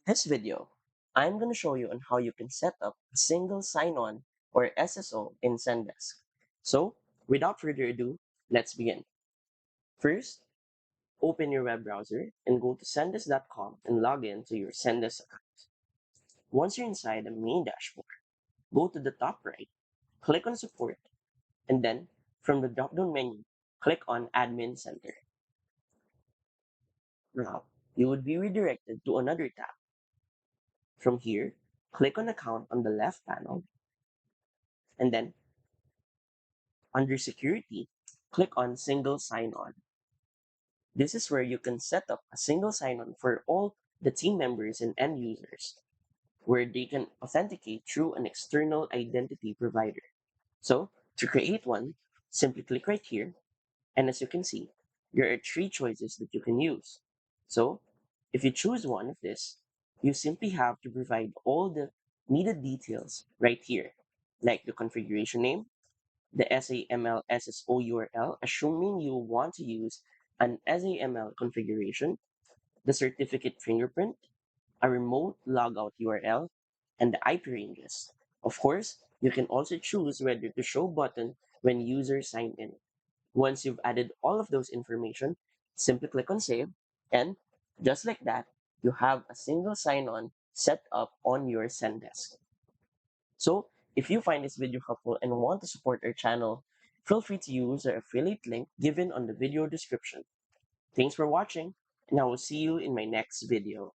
This video, I'm going to show you on how you can set up a single sign-on or SSO in Zendesk. So, without further ado, let's begin. First, open your web browser and go to zendesk.com and log in to your Zendesk account. Once you're inside the main dashboard, go to the top right, click on Support, and then from the drop-down menu, click on Admin Center. Now, you would be redirected to another tab. From here, click on Account on the left panel, and then under Security, click on Single Sign-On. This is where you can set up a single sign-on for all the team members and end users, where they can authenticate through an external identity provider. So, to create one, simply click right here, and as you can see, there are three choices that you can use. So, if you choose one of this, you simply have to provide all the needed details right here, like the configuration name, the SAML SSO URL, assuming you want to use an SAML configuration, the certificate fingerprint, a remote logout URL, and the IP ranges. Of course, you can also choose whether to show button when users sign in. Once you've added all of those information, simply click on save, and just like that, you have a single sign-on set up on your Zendesk. So, if you find this video helpful and want to support our channel, feel free to use our affiliate link given on the video description. Thanks for watching, and I will see you in my next video.